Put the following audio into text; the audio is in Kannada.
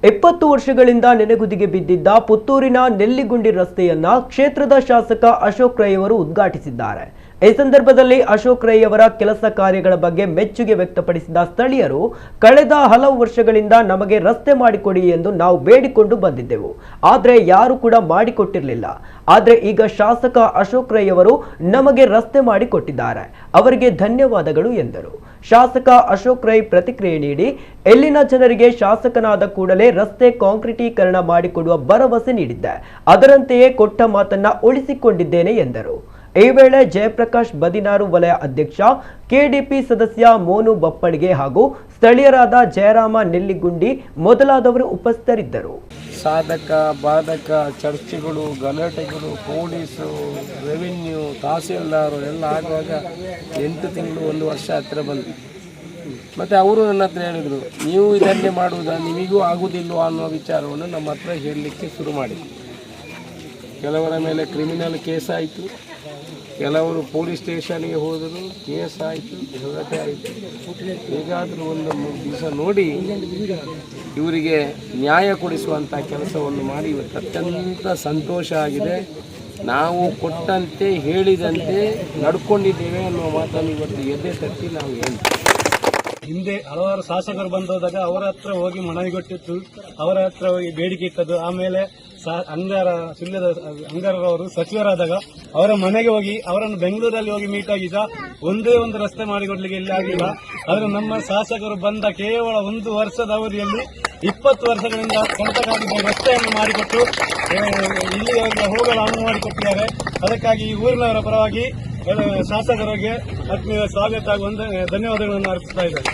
70 ವರ್ಷಗಳಿಂದ ನೆನೆಗುದಿಗೆ ಬಿದ್ದಿದ್ದ ಪುತ್ತೂರಿನ ನೆಲ್ಲಿಗುಂಡಿ ರಸ್ತೆಯನ್ನ ಕ್ಷೇತ್ರದ ಶಾಸಕ ಅಶೋಕ್ ರೈ ಅವರು ಉದ್ಘಾಟಿಸಿದ್ದಾರೆ. ಈ ಸಂದರ್ಭದಲ್ಲಿ ಅಶೋಕ್ ರೈ ಅವರ ಕೆಲಸ ಕಾರ್ಯಗಳ ಬಗ್ಗೆ ಮೆಚ್ಚುಗೆ ವ್ಯಕ್ತಪಡಿಸಿದ ಸ್ಥಳೀಯರು, ಕಳೆದ ಹಲವು ವರ್ಷಗಳಿಂದ ನಮಗೆ ರಸ್ತೆ ಮಾಡಿಕೊಡಿ ಎಂದು ನಾವು ಬೇಡಿಕೊಂಡು ಬಂದಿದ್ದೆವು, ಆದರೆ ಯಾರು ಕೂಡ ಮಾಡಿಕೊಟ್ಟಿರಲಿಲ್ಲ. ಆದರೆ ಈಗ ಶಾಸಕ ಅಶೋಕ್ ರೈ ಅವರು ನಮಗೆ ರಸ್ತೆ ಮಾಡಿಕೊಟ್ಟಿದ್ದಾರೆ, ಅವರಿಗೆ ಧನ್ಯವಾದಗಳು ಎಂದರು. ಶಾಸಕ ಅಶೋಕ್ ರೈ ಪ್ರತಿಕ್ರಿಯೆ ನೀಡಿ, ಎಲ್ಲಿನ ಜನರಿಗೆ ಶಾಸಕನಾದ ಕೂಡಲೇ ರಸ್ತೆ ಕಾಂಕ್ರೀಟೀಕರಣ ಮಾಡಿಕೊಡುವ ಭರವಸೆ ನೀಡಿದ್ದೆ, ಅದರಂತೆಯೇ ಕೊಟ್ಟ ಮಾತನ್ನ ಉಳಿಸಿಕೊಂಡಿದ್ದೇನೆ ಎಂದರು. ಈ ವೇಳೆ ಜಯಪ್ರಕಾಶ್ ಬದಿನಾರು ವಲಯ ಅಧ್ಯಕ್ಷ, ಕೆಡಿಪಿ ಸದಸ್ಯ ಮೋನು ಬಪ್ಪಳಿಗೆ ಹಾಗೂ ಸ್ಥಳೀಯರಾದ ಜಯರಾಮ ನೆಲ್ಲಿಗುಂಡಿ ಮೊದಲಾದವರು ಉಪಸ್ಥಿತರಿದ್ದರು. ಸಾಧಕ ಬಾಧಕ ಚರ್ಚೆಗಳು, ಗಲಾಟೆಗಳು, ಪೊಲೀಸು, ರೆವಿನ್ಯೂ, ತಹಸೀಲ್ದಾರು ಎಲ್ಲ ಆಗುವಾಗ 8 ತಿಂಗಳು 1 ವರ್ಷ ಹತ್ತಿರ ಬಂತು. ಮತ್ತು ಅವರು ನನ್ನ ಹತ್ರ ಹೇಳಿದರು, ನೀವು ಇದನ್ನೇ ಮಾಡುವುದಾ, ನಿಮಗೂ ಆಗುವುದಿಲ್ವ ಅನ್ನೋ ವಿಚಾರವನ್ನು ನಮ್ಮ ಹತ್ರ ಹೇಳಲಿಕ್ಕೆ ಶುರು ಮಾಡಿದರು. ಕೆಲವರ ಮೇಲೆ ಕ್ರಿಮಿನಲ್ ಕೇಸ್ ಆಯಿತು, ಕೆಲವರು ಪೊಲೀಸ್ ಸ್ಟೇಷನ್ಗೆ ಹೋದರು, ಕೇಸ್ ಆಯಿತು, ಗಲಾಟೆ ಆಯಿತು. ಹೇಗಾದರೂ ಒಂದು 3 ದಿವಸ ನೋಡಿ ಇವರಿಗೆ ನ್ಯಾಯ ಕೊಡಿಸುವಂಥ ಕೆಲಸವನ್ನು ಮಾಡಿ ಇವತ್ತು ಅತ್ಯಂತ ಸಂತೋಷ ಆಗಿದೆ. ನಾವು ಕೊಟ್ಟಂತೆ ಹೇಳಿದಂತೆ ನಡ್ಕೊಂಡಿದ್ದೇವೆ ಅನ್ನುವ ಮಾತನ್ನು ಇವತ್ತು ಎದೆ ತಟ್ಟಿ ನಾವು ಹೇಳ್ತೀವಿ. ಹಿಂದೆ ಹಲವಾರು ಶಾಸಕರು ಬಂದೋದಾಗ ಅವರ ಹತ್ರ ಹೋಗಿ ಮನವಿಗೊಟ್ಟಿತ್ತು, ಅವರ ಹತ್ರ ಹೋಗಿ ಬೇಡಿಕೆ ಇಟ್ಟದ್ದು. ಆಮೇಲೆ ಅಂಗಾರರವರು ಸಚಿವರಾದಾಗ ಅವರ ಮನೆಗೆ ಹೋಗಿ ಅವರನ್ನು ಬೆಂಗಳೂರಲ್ಲಿ ಹೋಗಿ ಮೀಟ್ ಆಗಿ ಸಹ ಒಂದೇ ಒಂದು ರಸ್ತೆ ಮಾಡಿಕೊಡ್ಲಿಕ್ಕೆ ಇಲ್ಲಿ ಆಗಲಿಲ್ಲ. ಆದರೆ ನಮ್ಮ ಶಾಸಕರು ಬಂದ ಕೇವಲ 1 ವರ್ಷದ ಅವಧಿಯಲ್ಲಿ 20 ವರ್ಷಗಳಿಂದ ಸ್ವಂತಕ್ಕಾಗಿದ್ದ ರಸ್ತೆಯನ್ನು ಮಾಡಿಕೊಟ್ಟು ಇಲ್ಲಿಯವರೆಗೆ ಹೋಗಲು ಅನುವು ಮಾಡಿಕೊಟ್ಟಿದ್ದಾರೆ. ಅದಕ್ಕಾಗಿ ಈ ಊರಿನವರ ಪರವಾಗಿ ಶಾಸಕರಿಗೆ ಆತ್ಮೀಯ ಸ್ವಾಗತ ಹಾಗೂ ಧನ್ಯವಾದಗಳನ್ನು ಅರ್ಪಿಸ್ತಾ ಇದ್ದಾರೆ.